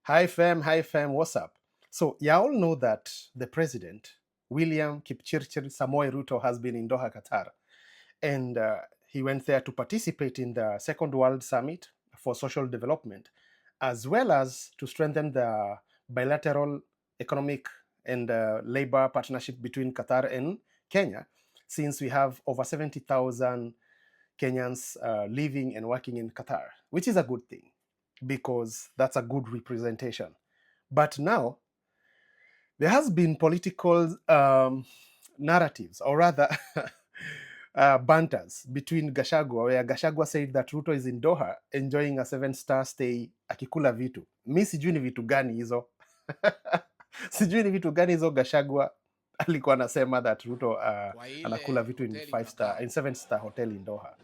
Hi fam, what's up? So, you all know that the president, William Kipchirchir Samoei Ruto, has been in Doha, Qatar. And he went there to participate in the Second World Summit for Social Development, as well as to strengthen the bilateral economic and labor partnership between Qatar and Kenya, since we have over 70,000 Kenyans living and working in Qatar, which is a good thing because that's a good representation. But now there has been political narratives, or rather banters between Gachagua, where Gachagua said that Ruto is in Doha enjoying a 7-star stay akikula vitu. Mi sijui ni vitu gani hizo. Sijui ni vitu gani hizo Gachagua alikuwa anasema that Ruto kwa anakula ile vitu in hoteli Qatar, 7-star hotel in Doha.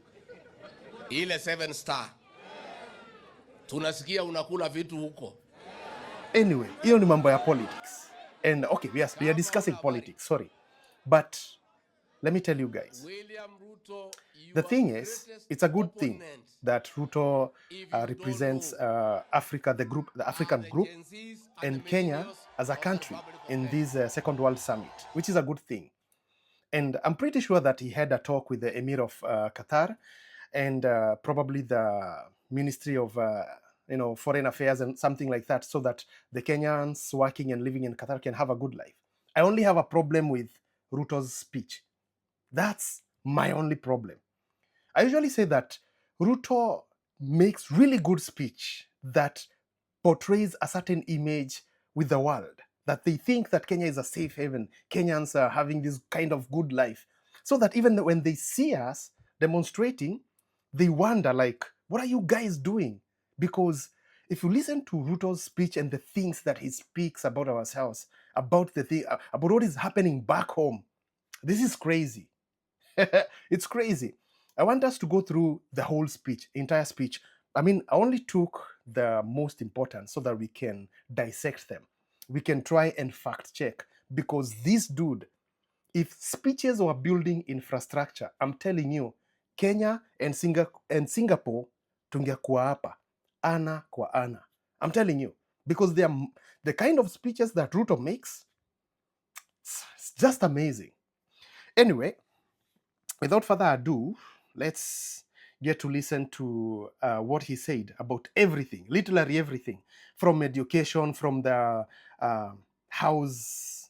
ile 7 star, tunasikia unakula vitu huko. Anyway, hiyo ni mambo ya politics. And okay, yes, we are discussing politics, sorry. But let me tell you guys, William Ruto, the thing is, it's a good thing that Ruto represents Africa, the African group, and Kenya as a country in this Second World Summit, which is a good thing. And I'm pretty sure that he had a talk with the Emir of Qatar and probably the Ministry of Foreign Affairs and something like that, so that the Kenyans working and living in Qatar can have a good life. I only have a problem with Ruto's speech. That's my only problem. I usually say that Ruto makes really good speech that portrays a certain image with the world, that they think that Kenya is a safe haven, Kenyans are having this kind of good life, so that even when they see us demonstrating, they wonder, like, what are you guys doing? Because if you listen to Ruto's speech and the things that he speaks about ourselves, about about what is happening back home, this is crazy. It's crazy. I want us to go through the whole speech, entire speech. I mean, I only took the most important so that we can dissect them. We can try and fact check, because this dude, if speeches were building infrastructure, I'm telling you, Kenya and Singapore tungekuwa hapa ana kwa ana. I'm telling you, because they are the kind of speeches that Ruto makes. It's just amazing. Anyway, without further ado, let's get to listen to what he said about everything, literally everything, from education, from the housing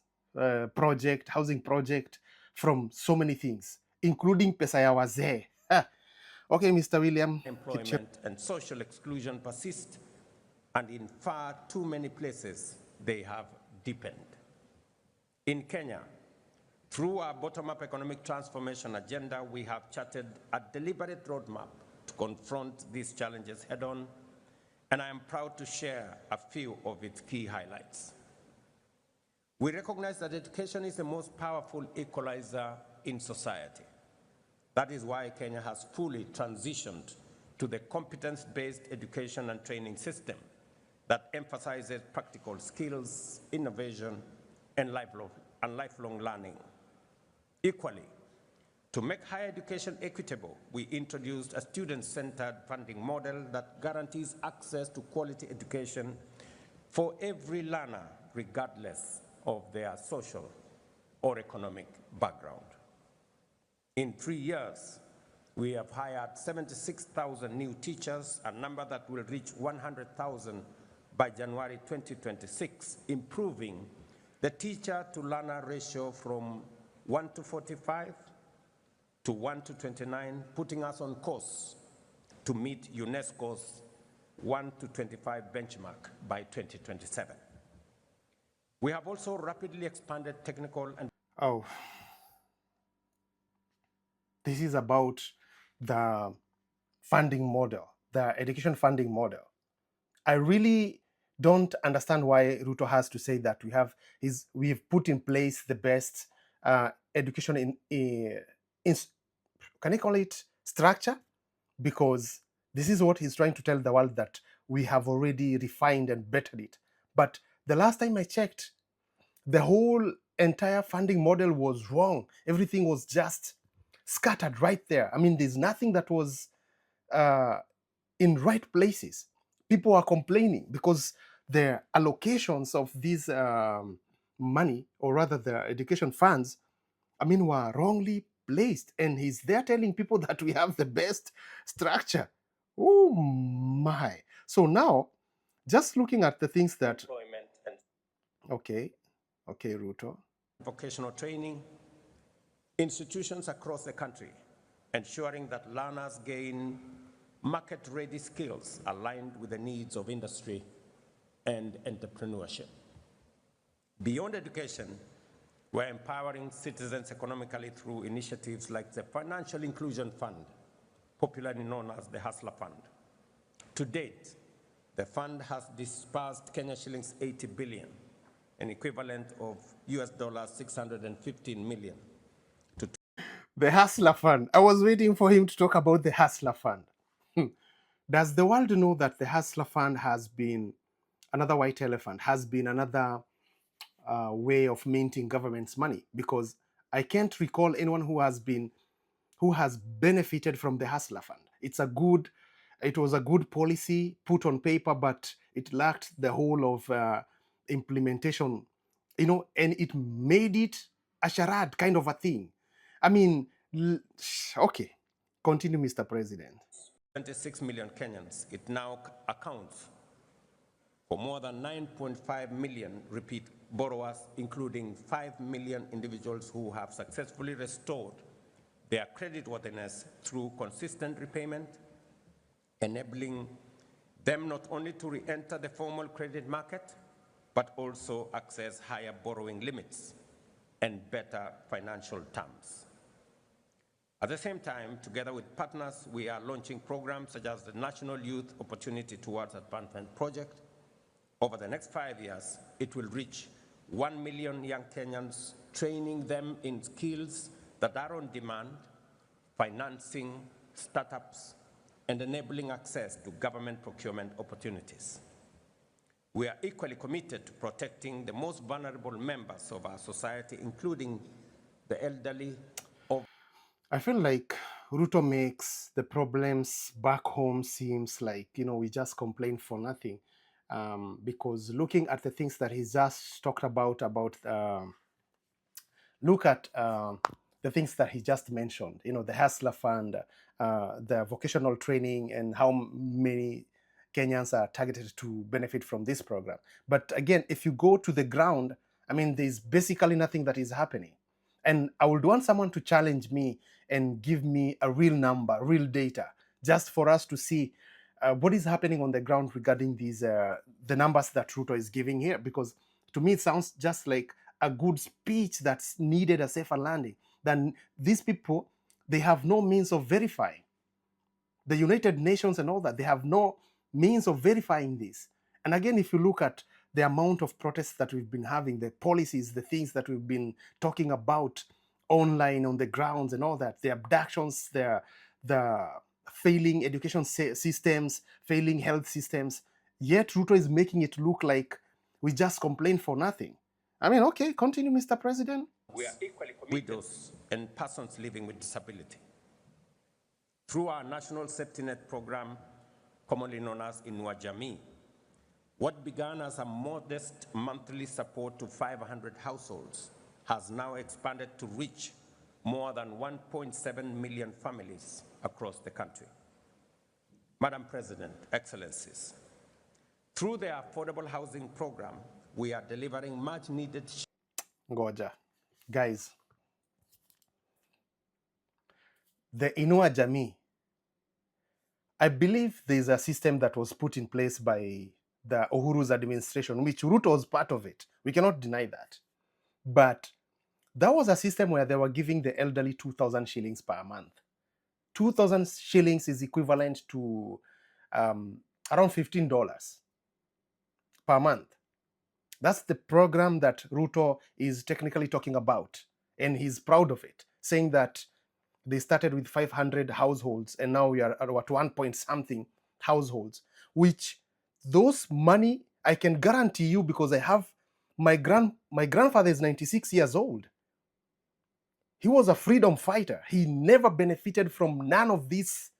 project, from so many things, including pesa ya wazee. Okay, Mr. William. Employment and social exclusion persist, and in far too many places they have deepened. In Kenya, through our bottom-up economic transformation agenda, we have charted a deliberate roadmap to confront these challenges head-on, and I am proud to share a few of its key highlights. We recognize that education is the most powerful equalizer in society. That is why Kenya has fully transitioned to the competence-based education and training system that emphasizes practical skills, innovation, and lifelong learning. Equally, to make higher education equitable, we introduced a student-centered funding model that guarantees access to quality education for every learner, regardless of their social or economic background. In 3 years, we have hired 76,000 new teachers, a number that will reach 100,000 by January 2026, improving the teacher-to-learner ratio from 1 to 45 to 1 to 29, putting us on course to meet UNESCO's 1 to 25 benchmark by 2027. We have also rapidly expanded technical and... Oh, this is about the funding model, the education funding model. I really don't understand why Ruto has to say that we've put in place the best education in can I call it structure? Because this is what he's trying to tell the world, that we have already refined and bettered it. But the last time I checked, the whole entire funding model was wrong. Everything was just scattered right there. I mean, there's nothing that was in right places. People are complaining because the allocations of these money, or rather the education funds, I mean, were wrongly placed. And he's there telling people that we have the best structure. Oh my. So now, just looking at the things that... Employment and Okay, Ruto. vocational training, institutions across the country, ensuring that learners gain market-ready skills aligned with the needs of industry and entrepreneurship. Beyond education, we're empowering citizens economically through initiatives like the Financial Inclusion Fund, popularly known as the Hustler Fund. To date, the fund has disbursed Kenya shillings 80 billion, an equivalent of US dollars 615 million. The Hustler Fund. I was waiting for him to talk about the Hustler Fund. Does the world know that the Hustler Fund has been another white elephant, has been another way of minting government's money? Because I can't recall anyone who has benefited from the Hustler Fund. It was a good policy put on paper, but it lacked the whole of implementation, and it made it a charade kind of a thing. I mean, okay, continue, Mr. President. 26 million Kenyans, it now accounts for more than 9.5 million repeat borrowers, including 5 million individuals who have successfully restored their creditworthiness through consistent repayment, enabling them not only to re-enter the formal credit market, but also access higher borrowing limits and better financial terms. At the same time, together with partners, we are launching programs such as the National Youth Opportunity Towards Advancement Project. Over the next 5 years, it will reach 1 million young Kenyans, training them in skills that are on demand, financing startups, and enabling access to government procurement opportunities. We are equally committed to protecting the most vulnerable members of our society, including the elderly. I feel like Ruto makes the problems back home seems like, we just complain for nothing. Because looking at the things that he's just talked about look at the things that he just mentioned, the Hustler Fund, the vocational training, and how many Kenyans are targeted to benefit from this program. But again, if you go to the ground, I mean, there's basically nothing that is happening. And I would want someone to challenge me and give me a real number, real data, just for us to see what is happening on the ground regarding these the numbers that Ruto is giving here. Because to me, it sounds just like a good speech that's needed a safer landing. Then these people, they have no means of verifying. The United Nations and all that, they have no means of verifying this. And again, if you look at the amount of protests that we've been having, the policies, the things that we've been talking about online, on the grounds and all that, the abductions, the failing education systems, failing health systems, yet Ruto is making it look like we just complain for nothing. I mean, okay, continue, Mr. President. We are equally committed widows and persons living with disability. Through our National Safety Net program, commonly known as Inua Jamii, what began as a modest monthly support to 500 households has now expanded to reach more than 1.7 million families across the country. Madam President, Excellencies, through the Affordable Housing Program, we are delivering much needed... Ngoja. Guys, the Inua Jamii, I believe there's a system that was put in place by the Uhuru's administration, which Ruto was part of it. We cannot deny that. But that was a system where they were giving the elderly 2,000 shillings per month. 2,000 shillings is equivalent to around $15 per month. That's the program that Ruto is technically talking about. And he's proud of it, saying that they started with 500 households and now we are at 1 point something households, which those money, I can guarantee you, because I have my grandfather is 96 years old. He was a freedom fighter. He never benefited from none of these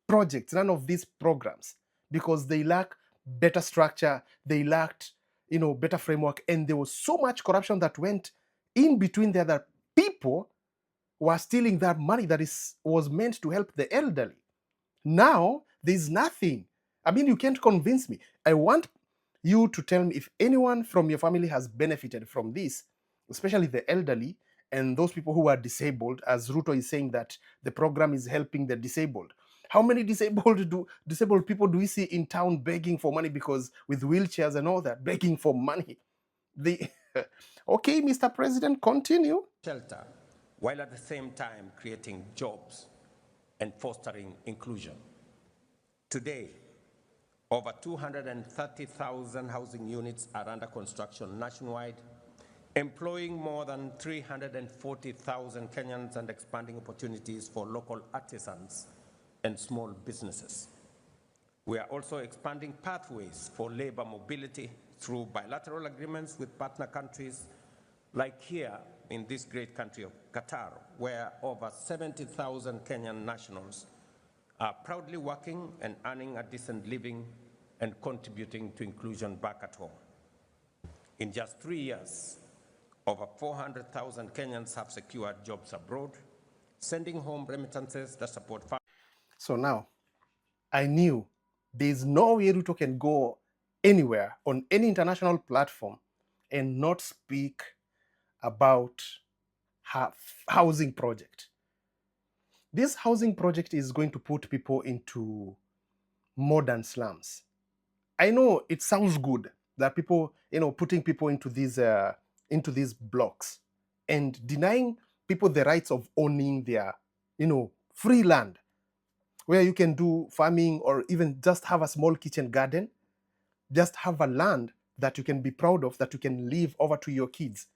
projects, none of these programs, because they lack better structure, they lacked, better framework, and there was so much corruption that went in between there that people were stealing that money that was meant to help the elderly. Now, there's nothing. I mean, you can't convince me. I want you to tell me if anyone from your family has benefited from this, especially the elderly and those people who are disabled, as Ruto is saying that the program is helping the disabled. How many disabled people do we see in town begging for money because with wheelchairs and all that, begging for money? Okay, Mr. President, continue. Shelter, while at the same time creating jobs and fostering inclusion. Today, over 230,000 housing units are under construction nationwide, employing more than 340,000 Kenyans and expanding opportunities for local artisans and small businesses. We are also expanding pathways for labor mobility through bilateral agreements with partner countries, like here in this great country of Qatar, where over 70,000 Kenyan nationals are proudly working and earning a decent living and contributing to inclusion back at home. In just 3 years, over 400,000 Kenyans have secured jobs abroad, sending home remittances that support families. So now, I knew there's no way Ruto can go anywhere on any international platform and not speak about housing project. This housing project is going to put people into modern slums. I know it sounds good that people, putting people into these blocks and denying people the rights of owning their, free land where you can do farming or even just have a small kitchen garden, just have a land that you can be proud of, that you can leave over to your kids.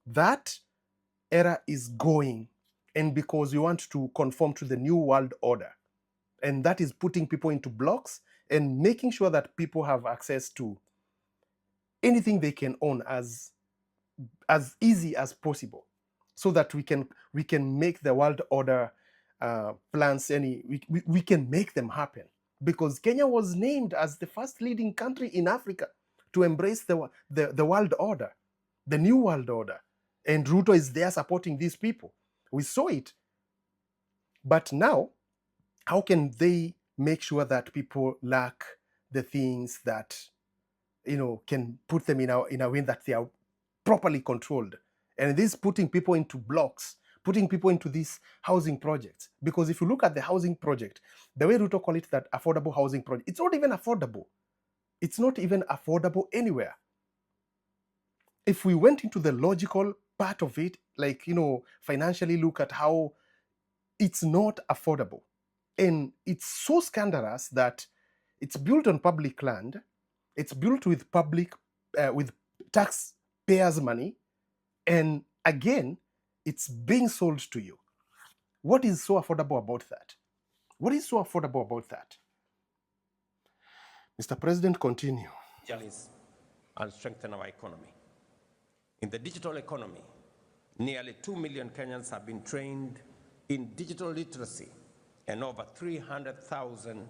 That era is going, and because we want to conform to the new world order, and that is putting people into blocks and making sure that people have access to anything they can own as easy as possible, so that we can make the world order plans we can make them happen. Because Kenya was named as the first leading country in Africa to embrace the world order, the new world order. And Ruto is there supporting these people. We saw it. But now, how can they make sure that people lack the things that, can put them in a way that they are properly controlled? And this putting people into blocks, putting people into these housing projects. Because if you look at the housing project, the way Ruto call it, that affordable housing project, it's not even affordable. It's not even affordable anywhere. If we went into the logical part of it, like, financially look at how it's not affordable. And it's so scandalous that it's built on public land, it's built with with taxpayers' money, and again, it's being sold to you. What is so affordable about that? What is so affordable about that? Mr. President, continue. And strengthen our economy. In the digital economy, nearly 2 million Kenyans have been trained in digital literacy, and over 300,000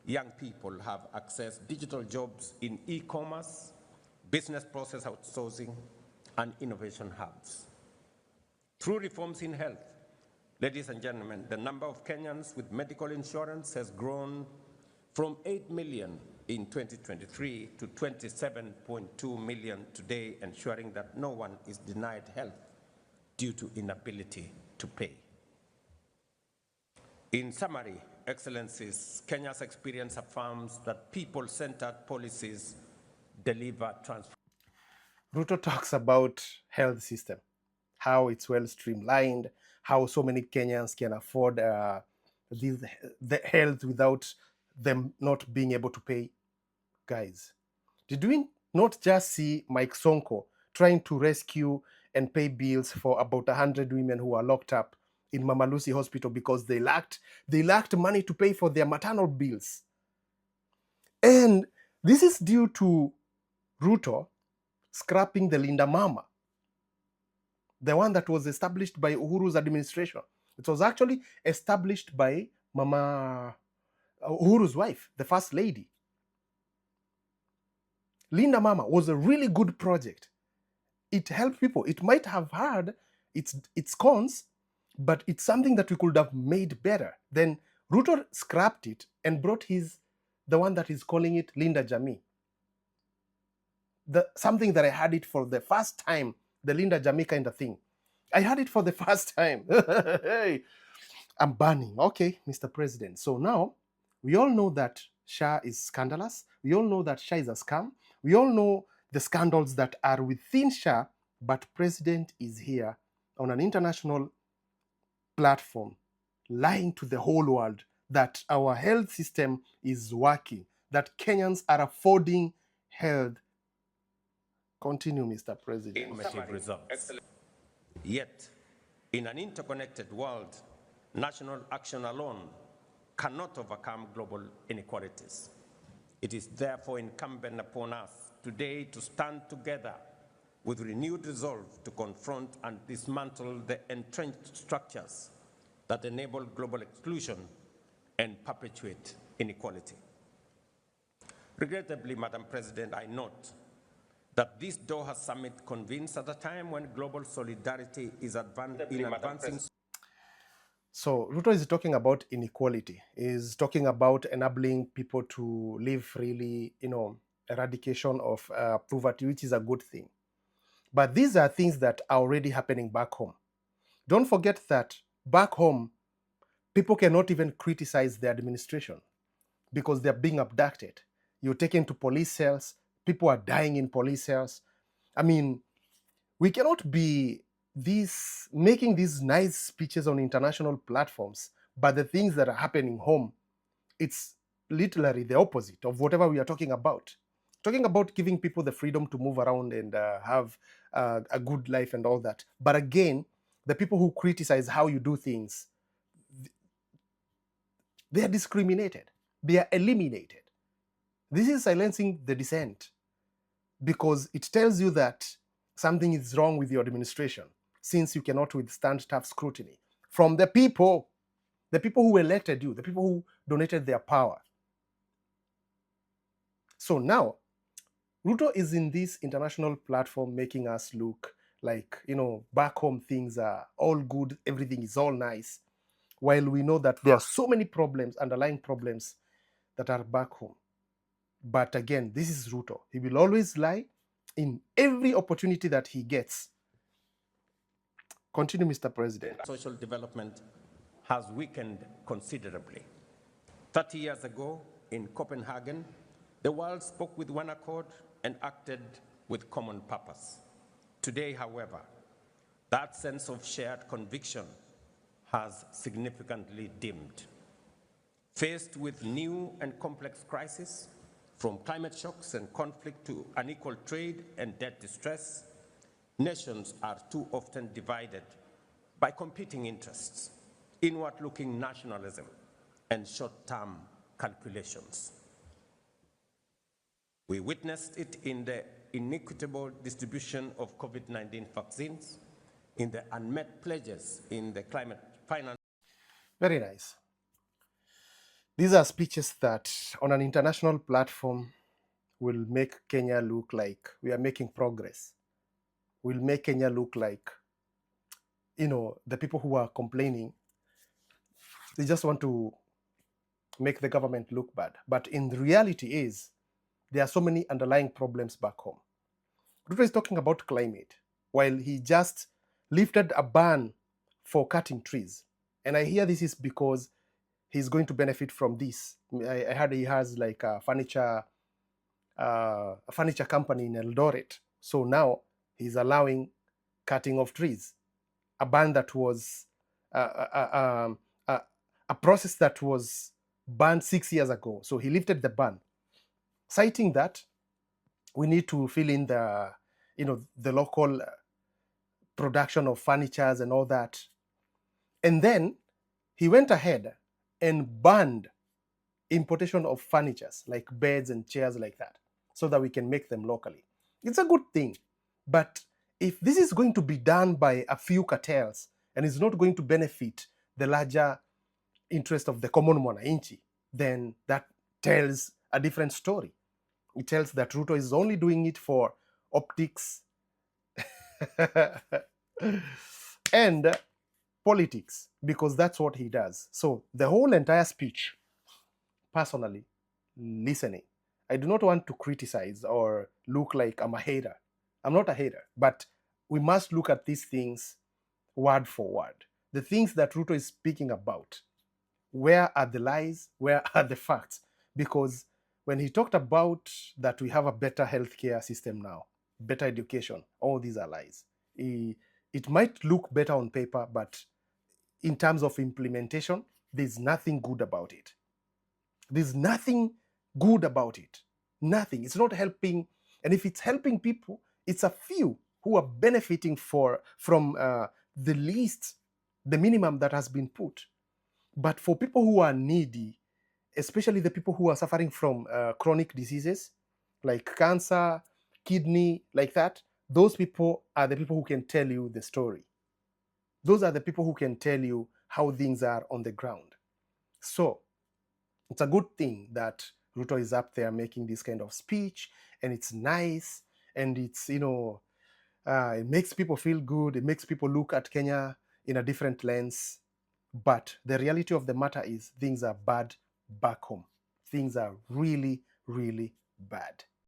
young people have accessed digital jobs in e-commerce, business process outsourcing, and innovation hubs. Through reforms in health, ladies and gentlemen, the number of Kenyans with medical insurance has grown from 8 million in 2023 to 27.2 million today, ensuring that no one is denied health due to inability to pay. In summary, Excellencies, Kenya's experience affirms that people-centered policies deliver transformation. Ruto talks about health system, how it's well streamlined, how so many Kenyans can afford the health without them not being able to pay. Guys, did we not just see Mike Sonko trying to rescue and pay bills for about 100 women who are locked up in Mama Lucy Hospital because they lacked money to pay for their maternal bills? And this is due to Ruto scrapping the Linda Mama, the one that was established by Uhuru's administration. It was actually established by Mama Uhuru's wife, the first lady. Linda Mama was a really good project. It helped people. It might have had its cons, but it's something that we could have made better. Then Ruto scrapped it and brought the one that is calling it Linda Jamii. Something that I had it for the first time, the Linda Jamii kind of thing. I had it for the first time. Hey, I'm banning. Okay, Mr. President. So now we all know that SHA is scandalous. We all know that SHA is a scam. We all know the scandals that are within SHA, but President is here on an international platform lying to the whole world that our health system is working, that Kenyans are affording health. Continue, Mr. President. Informative results. Yet, in an interconnected world, national action alone cannot overcome global inequalities. It is therefore incumbent upon us today to stand together with renewed resolve to confront and dismantle the entrenched structures that enable global exclusion and perpetuate inequality. Regrettably, Madam President, I note that this Doha summit convenes at a time when global solidarity is advancing. So Ruto is talking about inequality, is talking about enabling people to live freely, eradication of poverty, which is a good thing. But these are things that are already happening back home. Don't forget that back home, people cannot even criticize the administration because they're being abducted. You're taken to police cells, people are dying in police cells. I mean, we cannot be making these nice speeches on international platforms, but the things that are happening home, it's literally the opposite of whatever we are talking about. Talking about giving people the freedom to move around and have a good life and all that. But again, the people who criticize how you do things, they are discriminated. They are eliminated. This is silencing the dissent because it tells you that something is wrong with your administration since you cannot withstand tough scrutiny from the people who elected you, the people who donated their power. So now, Ruto is in this international platform making us look like, back home things are all good, everything is all nice, while we know that there are so many problems, underlying problems that are back home. But again, this is Ruto. He will always lie in every opportunity that he gets. Continue, Mr. President. Social development has weakened considerably. 30 years ago, in Copenhagen, the world spoke with one accord and acted with common purpose. Today, however, that sense of shared conviction has significantly dimmed. Faced with new and complex crises, from climate shocks and conflict to unequal trade and debt distress, nations are too often divided by competing interests, inward-looking nationalism, and short-term calculations. We witnessed it in the inequitable distribution of COVID-19 vaccines, in the unmet pledges in the climate finance. Very nice. These are speeches that on an international platform will make Kenya look like we are making progress. Will make Kenya look like, the people who are complaining, they just want to make the government look bad. But in the reality is, there are so many underlying problems back home. Ruto is talking about climate, while he just lifted a ban for cutting trees. And I hear this is because he's going to benefit from this. I heard he has like a furniture company in Eldoret. So now he's allowing cutting of trees, a ban that was a process that was banned 6 years ago. So he lifted the ban, citing that we need to fill in the local production of furnitures and all that. And then he went ahead and banned importation of furnitures like beds and chairs like that so that we can make them locally. It's a good thing. But if this is going to be done by a few cartels and is not going to benefit the larger interest of the common mwananchi, then that tells a different story. It tells that Ruto is only doing it for optics and politics, because that's what he does. So the whole entire speech, personally, listening, I do not want to criticize or look like I'm a hater. I'm not a hater, but we must look at these things word for word. The things that Ruto is speaking about, where are the lies? Where are the facts? Because when he talked about that we have a better healthcare system now, better education, all these are lies. It might look better on paper, but in terms of implementation, there's nothing good about it. There's nothing good about it. Nothing. It's not helping. And if it's helping people, it's a few who are benefiting from the least, the minimum that has been put. But for people who are needy, especially the people who are suffering from chronic diseases like cancer, kidney, like that, those people are the people who can tell you the story. Those are the people who can tell you how things are on the ground. So it's a good thing that Ruto is up there making this kind of speech, and it's nice, and it's, it makes people feel good. It makes people look at Kenya in a different lens. But the reality of the matter is things are bad back home. Things are really, really bad.